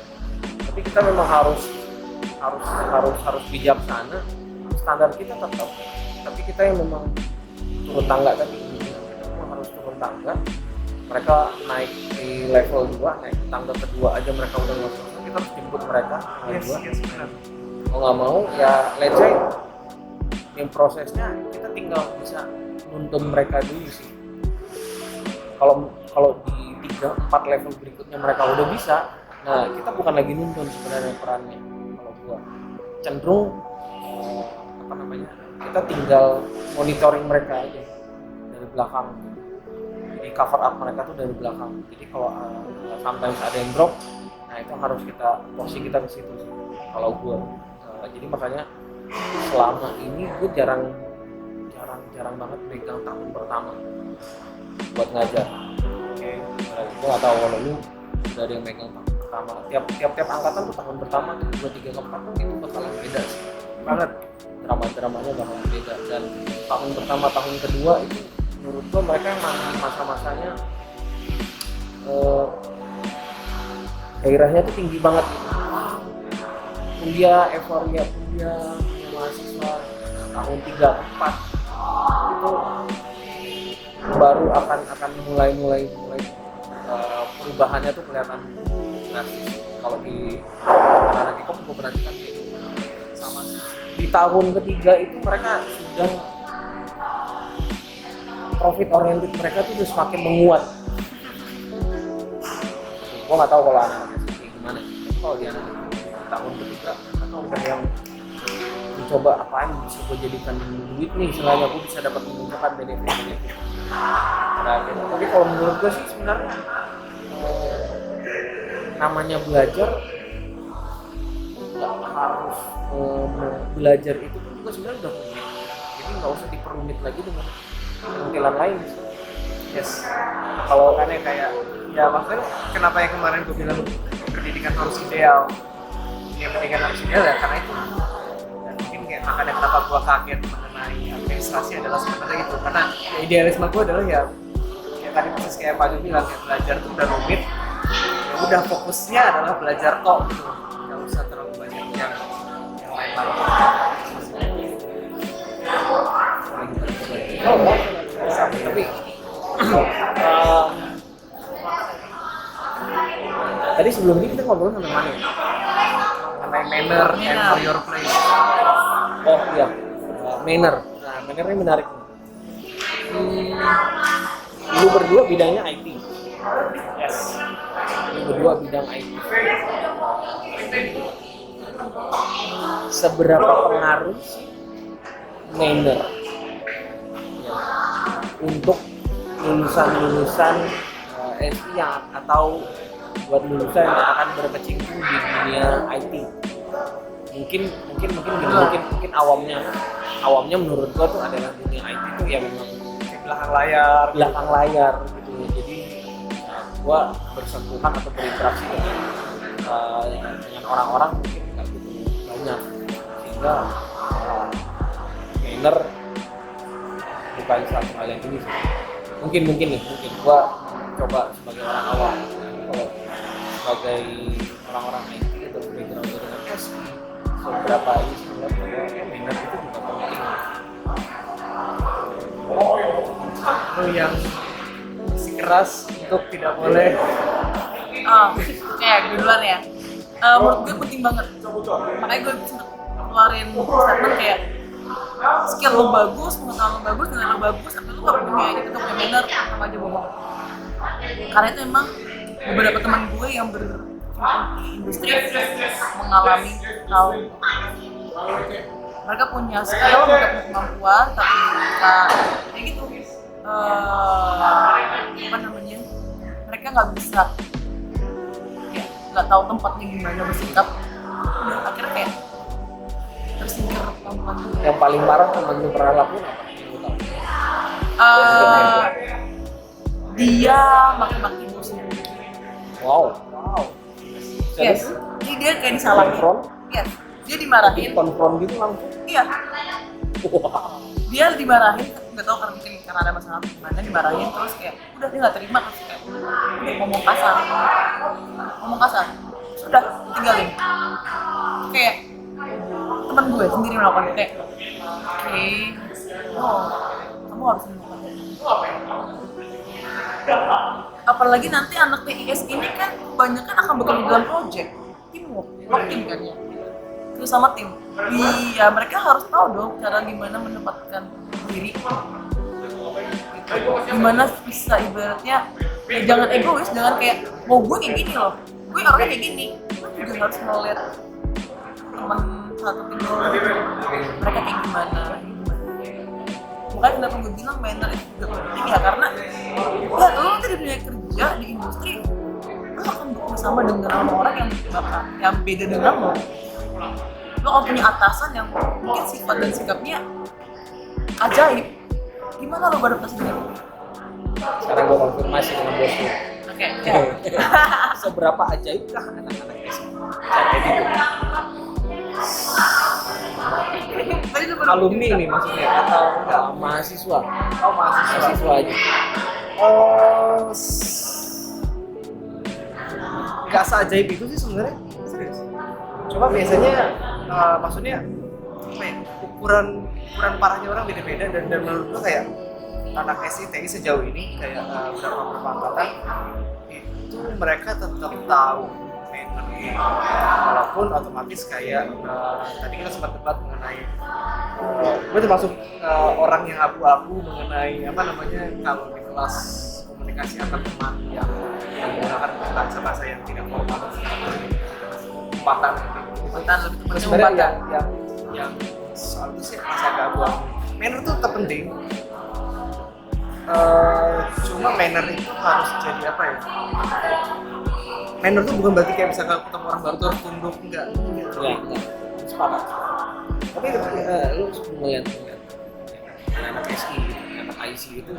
Tapi kita memang harus bijaksana, standar kita tetap tapi kita yang memang turun tangga tadi, kita memang harus turun tangga. Mereka naik di level 2, naik tangga kedua aja mereka udah nggak selesai, kita harus jemput mereka tangga 2. Yes, benar. Mau nggak mau ya let's say yang prosesnya kita tinggal bisa nuntun mereka dulu sih. Kalau di 3-4 level berikutnya mereka udah bisa, nah kita bukan lagi nuntun sebenarnya perannya. Kalau gua cenderung kita tinggal monitoring mereka aja dari belakang. Jadi cover up mereka tuh dari belakang. Jadi kalau sometimes ada yang drop, nah itu harus posisi kita ke situ sih. Kalau gua jadi makanya selama ini gue jarang banget pegang tahun pertama buat ngajar. Oke, gue nggak tahu kalau lu udah ada yang megang tahun pertama. Tiap angkatan tuh tahun pertama tuh 2, 3, 4 tuh itu bakalan beda sih. Banget dramanya bakalan beda, dan tahun pertama tahun kedua itu menurut gue mereka yang masa-masanya gairahnya tuh tinggi banget gitu. Euforia kuliah mahasiswa tahun 3-4 itu baru akan mulai perubahannya tuh kelihatan drastis. Kalau di anak Ikom gue perhatikan gitu. Sama di tahun ketiga itu mereka sudah profit oriented, mereka tuh udah semakin menguat. Gue nggak tahu kalau anak-anak sih gimana. Kalau di anak tahun ketiga atau udah yang mencoba apaan bisa gue jadikan duit nih, selain aku bisa dapat menunjukkan benefit. Nah, tapi kalau menurut gue sih sebenarnya namanya belajar nggak harus belajar itu pun juga sebenarnya udah rumit, jadi nggak usah diperumit lagi dengan tampilan lain. Yes. Kalau aneh kayak ya maksudnya kenapa yang kemarin gue bilang pendidikan harus ideal, ya pendidikan harus ideal ya karena itu. Dan mungkin kayak makanya kenapa gue kaget mengenai administrasi adalah sebenarnya itu, karena ya, idealisme gue adalah ya tadi persis kayak Pak Jo bilang, ya belajar tuh udah rumit, ya udah fokusnya adalah belajar kok gitu, nggak usah terlalu banyak yang lain-lain. Tapi tadi sebelum ini kita ngobrol tentang mana ya? Mengenai manner and for your place. Oh iya, manner. Nah, manner ini menarik. Lu berdua bidangnya IT. Yes. Lu berdua bidang IT. Seberapa pengaruh sih manner ya, untuk lulusan SI yang atau buat lulusan yang akan berkecimpung di dunia IT? Mungkin awamnya menurut gua tuh adalah dunia IT tuh ya memang Belakang layar gitu. Jadi gua bersentuhan atau berinteraksi dengan orang-orang mungkin nggak gitu banyak, sehingga manner bukan satu hal yang ini sih. Mungkin gua coba sebagai orang awam, kalau sebagai orang-orang IT atau background dengan SI, seberapa ini sebenarnya manner itu juga penting. Lu yang keras untuk tidak boleh kayak duluan ya. Menurut gue penting banget, makanya gue sempet keluarin statement kayak skill lo bagus, pengetahuan lo bagus, dengan lo bagus, tapi lo gak punya itu, gak punya manner, sama aja bohong. Karena itu emang beberapa teman gue yang berkecimpung di industri mengalami hal mereka punya skill, mereka punya kemampuan, tapi kayak gitu mereka nggak bisa, ya nggak tahu tempatnya gimana bersikap, udah akhirnya kayak tersingkir pelan-pelan. Yang paling parah teman lu pernah lakuin apa? Dia maki-maki bosnya. Wow. Yes. Jadi dia kayak disalahin. Konfront? Yes. Dia dimarahin. Konfront gitu langsung? Iya. Wow. Dia dimarahin, nggak tahu karena mungkin karena ada masalah gimana, dimarahin terus kayak udah dia nggak terima, terus kayak udah ngomong kasar, sudah tinggalin. Kayak teman gue sendiri melakukan kayak oke, no, kamu harus menemukan apalagi nanti anak TIS ini kan kebanyakan akan bekerja dalam project teamwork, tim kan ya, terus sama tim. Iya, mereka harus tahu dong cara gimana menempatkan diri, gimana bisa ibaratnya ya jangan egois, jangan kayak mau gue kayak gini loh, gue orangnya kayak gini, gue juga harus ngeliat teman satu tim lo, mereka kayak gimana. Makanya kenapa gue bilang manner itu juga penting ya, karena ya lo nanti di dunia kerja di industri lo akan bersama dengan orang yang beda dengan lo akan punya atasan yang mungkin sifat dan sikapnya ajaib. Gimana lo beradaptasi dengan itu? Sekarang gue konfirmasi dengan bosku. Oke. Seberapa ajaibkah anak-anak SI? Kayak gitu. Alumni nih maksudnya atau enggak mahasiswa? Oh, Mahasiswa aja. Nggak seajaib itu sih sebenarnya, serius. Cuma biasanya maksudnya apa ya, ukuran parahnya orang beda-beda dan menurut gue kayak anak SITI sejauh ini kayak beberapa angkatan itu mereka tetap tahu manner, walaupun otomatis kayak tadi kita sempat debat mengenai gue termasuk orang yang abu-abu mengenai apa namanya kalau di kelas komunikasi antar teman yang menggunakan bahasa yang tidak formal, tempatan lebih tepatnya Sebenarnya yang soal itu sih masih agak abu-abu. Manner tuh tetap penting. Cuma manner itu harus jadi apa ya? Manner tuh bukan berarti kayak misalkan ketemu orang baru tuh harus tunduk, enggak. Sepakat. Tapi lu melihat anak SI, anak IC itu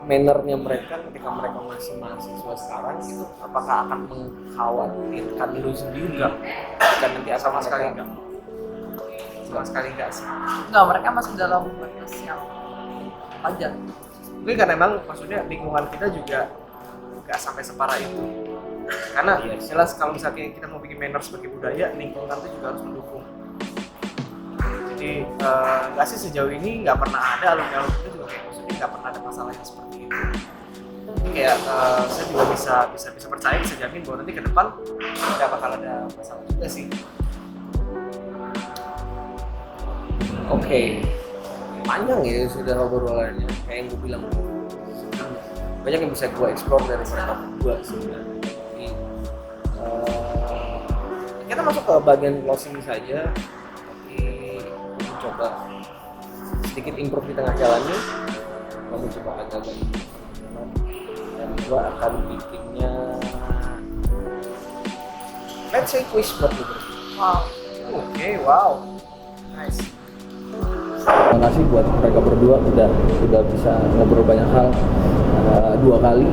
mannernya mereka ketika mereka masih mahasiswa sekarang itu apakah akan mengkhawatirkan lu sendiri nggak? Dan nanti Sama sekali enggak. Sama sekali enggak sih. Enggak, mereka masih dalam batas yang wajar. Mungkin karena emang maksudnya lingkungan kita juga nggak sampai separah itu. Karena jelas kalau misalnya kita mau bikin manner sebagai budaya, lingkungan itu juga harus mendukung. Jadi nggak sih sejauh ini nggak pernah ada alumni itu juga kayak maksudnya nggak pernah ada masalah yang seperti itu. Jadi kayak saya juga bisa percaya, bisa jamin bahwa nanti ke depan nggak bakal ada masalah juga sih. Oke. Panjang ya sudah obrolannya kayak yang gue bilang. Banyak yang bisa gue explore dari mereka gue sebenarnya. Jadi, kita masuk ke bagian closing saja. Tapi coba sedikit improve di tengah jalannya. Kamu coba agak-agak dan gue akan bikinnya let's say quiz buat lu. Wow. Oke, wow, nice. Terima kasih buat mereka berdua udah bisa ngobrol banyak hal 2 kali.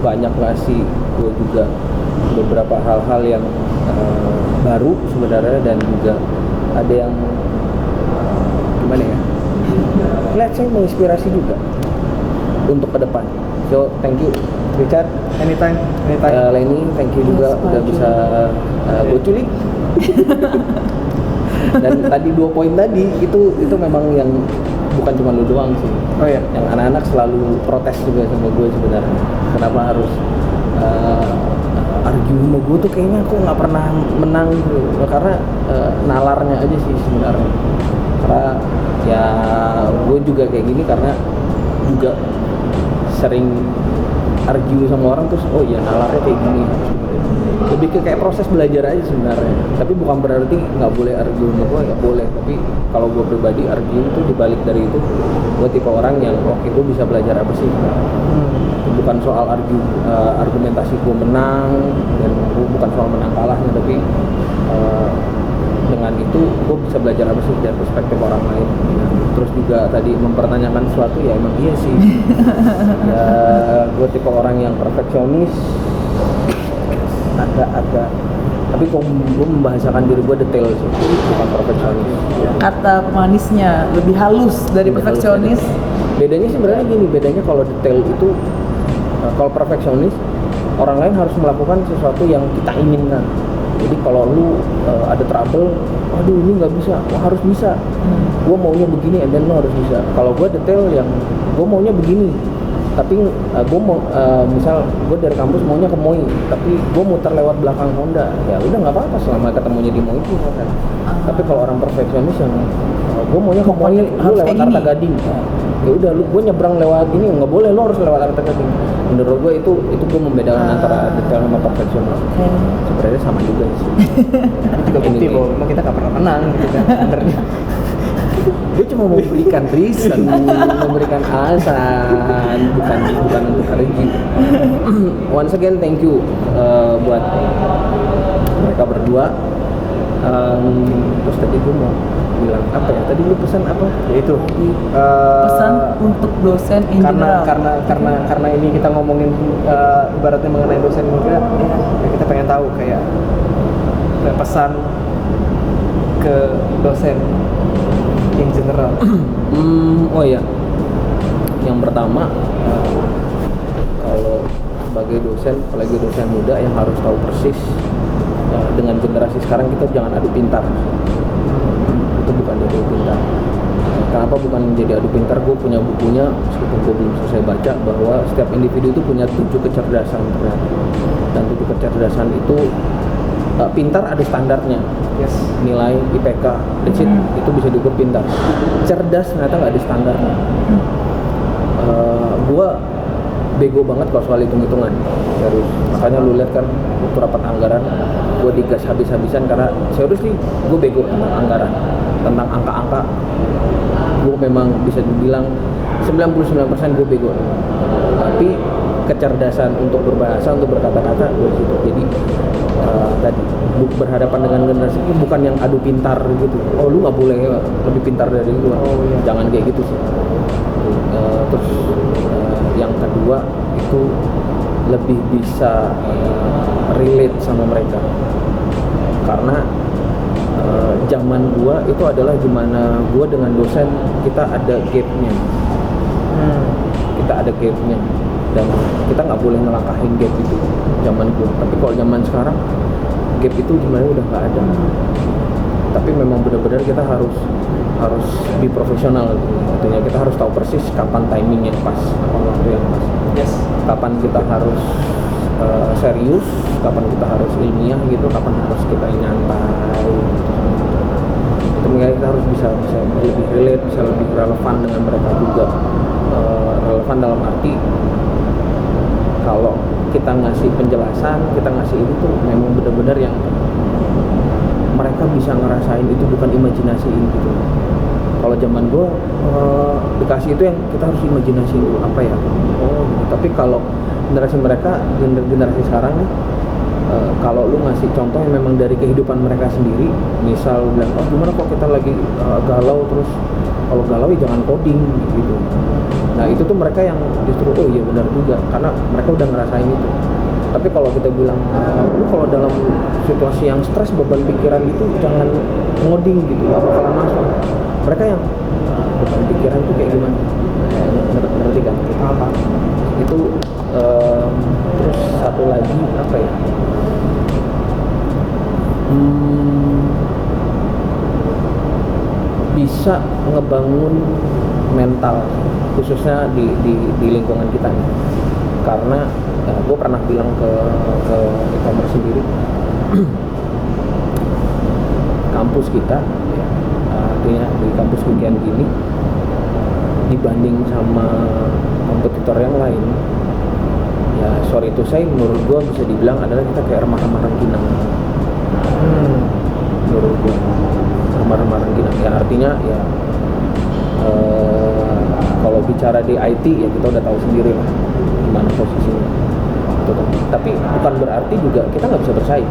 Banyak ngasih gue juga beberapa hal-hal yang baru sebenarnya dan juga ada yang gimana ya? Let's say menginspirasi juga untuk ke depan. So thank you Richard. Anytime. Lenny, thank you juga udah bisa gue culik. Dan tadi 2 poin tadi itu memang yang bukan cuma lu doang sih. Oh ya. Yang anak-anak selalu protes juga sama gue sebenarnya. Kenapa harus argue sama gue tuh kayaknya aku nggak pernah menang gitu. Karena nalarnya aja sih sebenarnya. Karena ya gue juga kayak gini karena juga sering argue sama orang terus oh iya nalarnya kayak gini. Lebih ke kayak proses belajar aja sebenarnya. Tapi bukan berarti nggak boleh argue sama gue, nggak boleh. Tapi kalau gue pribadi argue itu dibalik dari itu gue tipe orang yang oke gue bisa belajar apa sih. Bukan soal argumentasi gue menang dan bukan soal menang kalahnya, tapi dengan itu gue bisa belajar apa sih dari perspektif orang lain. Terus juga tadi mempertanyakan sesuatu ya emang iya sih. Ya gue tipe orang yang perfeksionis. Agak tapi kok gue membahasakan diri gue detail sih, bukan perfeksionis. Kata pemanisnya lebih halus dari perfeksionis. Bedanya sebenarnya gini, bedanya kalau detail itu kalau perfeksionis orang lain harus melakukan sesuatu yang kita inginkan. Jadi kalau lu ada trouble, waduh ini nggak bisa, wah harus bisa, gue maunya begini, and then lo harus bisa. Kalau gue detail yang gue maunya begini, tapi gue mau misal gue dari kampus maunya ke Moi, tapi gue muter lewat belakang Honda, ya udah nggak apa-apa selama ketemunya di Moi itu kan. Tapi kalau orang perfeksionis yang gue maunya ke Moi, lu lewat Arta Gading, ya udah lu gue nyebrang lewat ini nggak boleh, lu harus lewat Arta Gading. Menurut gue itu gue membedakan antara detail sama perfeksionis. Sebenarnya sama juga sih. Juga bukti bahwa memang kita nggak pernah menang gitu kan sebenarnya. Gue cuma memberikan reason, memberikan alasan, bukan untuk argue. Once again thank you buat mereka berdua. Terus tadi gue mau bilang apa ya? Tadi lu pesan apa? Yaitu Pesan untuk dosen in general. karena ini kita ngomongin ibaratnya mengenai dosen juga, ya kita pengen tahu kayak pesan ke dosen in general. Oh iya. Yang pertama, kalau sebagai dosen, apalagi dosen muda yang harus tahu persis dengan generasi sekarang, kita jangan adu pintar. Itu bukan jadi adu pintar. Kenapa bukan menjadi adu pintar? Gue punya bukunya, meskipun gue belum selesai baca, bahwa setiap individu itu punya 7 kecerdasan ternyata. Dan 7 kecerdasan itu pintar ada standarnya. Yes. Nilai IPK, that's it, itu bisa diukur pintar. Cerdas ternyata nggak ada standarnya. Gue bego banget kalau soal hitung-hitungan, serius. Makanya lu lihat kan waktu rapat anggaran, gue digas habis-habisan karena serius sih, gue bego tentang anggaran, tentang angka-angka. Gue memang bisa dibilang 99% gue bego. Tapi kecerdasan untuk berbahasa, untuk berkata-kata, gue situ. Jadi tadi berhadapan dengan generasi ini bukan yang adu pintar gitu. Oh lu nggak boleh lebih pintar dari gue. Oh, iya. Jangan kayak gitu sih. Terus yang kedua itu lebih bisa relate sama mereka, karena zaman gua itu adalah gimana gua dengan dosen kita ada gapnya. Kita ada gapnya dan kita nggak boleh ngelangkahin gap itu zaman gua. Tapi kalau zaman sekarang gap itu gimana udah nggak ada. Tapi memang benar-benar kita harus be profesional gitu. Artinya kita harus tahu persis kapan timing yang pas, kapan waktu yang pas. Yes. Kapan kita harus serius, kapan kita harus ilmiah gitu, kapan harus kita nyantai. Itu makanya kita harus bisa lebih relate, bisa lebih relevan dengan mereka juga. Relevan dalam arti kalau kita ngasih penjelasan, kita ngasih itu tuh memang benar-benar yang mereka bisa ngerasain, itu bukan imajinasiin gitu. Kalau zaman gue dikasih itu yang kita harus imajinasi dulu apa ya. Oh gitu. Tapi kalau generasi mereka, generasi sekarang nih, kalau lu ngasih contoh yang memang dari kehidupan mereka sendiri, misal bilang, oh gimana kok kita lagi galau, terus kalau galau ya jangan coding gitu. Nah itu tuh mereka yang justru oh iya benar juga, karena mereka udah ngerasain itu. Tapi kalau kita bilang, lu kalau dalam situasi yang stres, beban pikiran itu jangan ngoding gitu, gak bakalan masuk. Mereka yang beban pikiran itu kayak gimana? Ngerti kan? Apa? Itu terus satu lagi apa ya? Bisa ngebangun mental, khususnya di lingkungan kita nih. Karena gue pernah bilang ke e-commerce sendiri, kampus kita, ya, artinya di kampus weekend gini, dibanding sama kompetitor yang lain, ya sorry to say, menurut gue bisa dibilang adalah kita kayak remah-remah rengginang. Menurut gue remah-remah rengginang, ya artinya ya kalau bicara di IT ya kita udah tahu sendiri lah gimana posisinya. Tapi bukan berarti juga kita nggak bisa bersaing.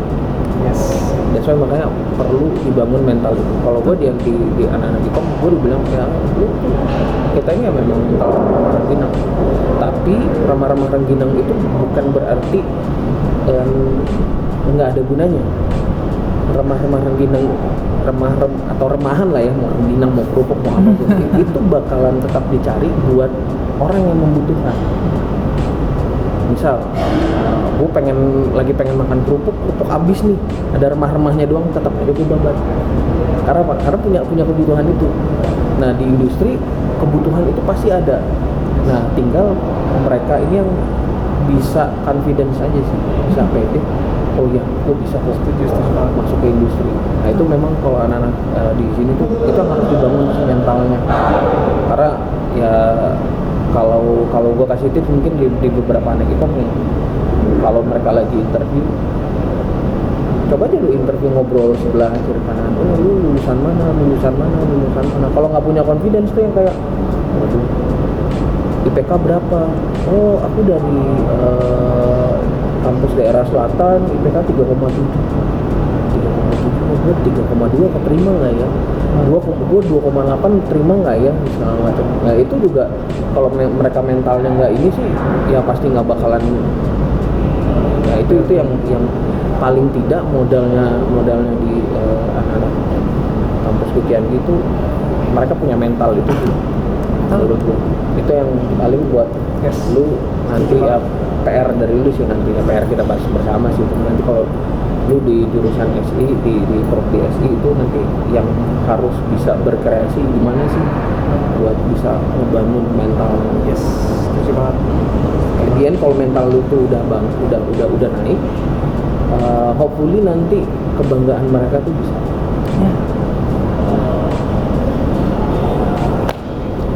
Yes. That's why makanya perlu dibangun mental itu. Kalau gue di anak-anak di kom, gue bilang ya lu kita ini ya memang mental ramah rengginang. Tapi ramah-ramah rengginang itu bukan berarti nggak ada gunanya. Remah-remah rengginang, atau remahan lah ya, mau rengginang, mau kerupuk, mau apa pun itu bakalan tetap dicari buat orang yang membutuhkan. Misal, gue lagi pengen makan kerupuk habis nih, ada remah-remahnya doang, tetap aja gue babat. Karena apa? Karena punya kebutuhan itu. Nah di industri kebutuhan itu pasti ada. Nah tinggal mereka ini yang bisa confidence aja sih, bisa pede. Oh ya, gue bisa kok masuk ke industri. Nah itu memang kalau anak-anak di sini tuh itu yang harus dibangun sih mentalnya. Karena ya kalau gue kasih tips mungkin di beberapa anak kita nih, kalau mereka lagi interview, coba aja lu interview ngobrol sebelah kiri kanan. Oh lu lulusan mana. Kalau nggak punya confidence tuh yang kayak, waduh, IPK berapa? Oh aku dari kampus daerah selatan, IPK 3,7. 3,2 keterima nggak ya? Gue 2,8 terima nggak ya? Segala macam. Nah itu juga kalau mereka mentalnya nggak ini sih, ya pasti nggak bakalan. Ya itu yang paling tidak modalnya di anak-anak kampus kukian gitu, mereka punya mental itu sih. Menurut gue itu yang paling buat lu nanti ya PR dari lu sih, nanti ya PR kita bahas bersama sih. Nanti kalau lu di jurusan SI di Prodi SI itu nanti yang harus bisa berkreasi gimana sih buat bisa ngebangun mental. Yes, setuju banget. Kemudian kalau mental lu tuh udah naik, hopefully nanti kebanggaan mereka tuh bisa. Ya.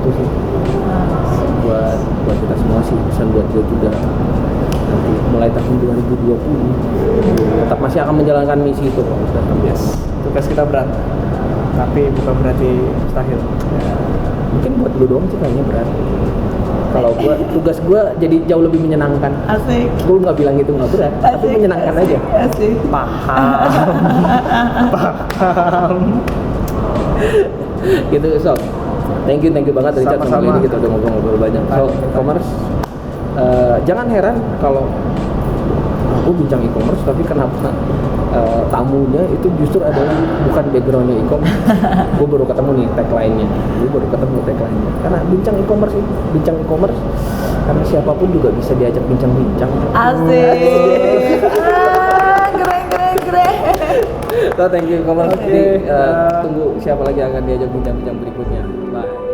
Itu sih buat kita semua sih, pesan buat gue juga. Nanti mulai tahun 2020 tetap masih akan menjalankan misi itu kok Ustaz. Yes, tugas kita berat, tapi bukan berarti mustahil. Ya, mungkin buat lu doang sih kayaknya berat. Kalau gua, tugas gua jadi jauh lebih menyenangkan. Asik. Gua nggak bilang itu nggak berat, tapi menyenangkan aja. Asik. Paham. Gitu so. Thank you banget Richard, sama Sama-sama. ini kita udah ngobrol banyak. So, e-commerce jangan heran kalau aku bincang e-commerce tapi kenapa tamunya itu justru adalah bukan backgroundnya e-commerce. Gue baru ketemu nih tagline-nya. Karena bincang e-commerce karena siapapun juga bisa diajak bincang-bincang. Asik. Keren. So, thank you e-commerce. Oke. Tunggu siapa lagi yang akan diajak bincang-bincang berikutnya. Bye.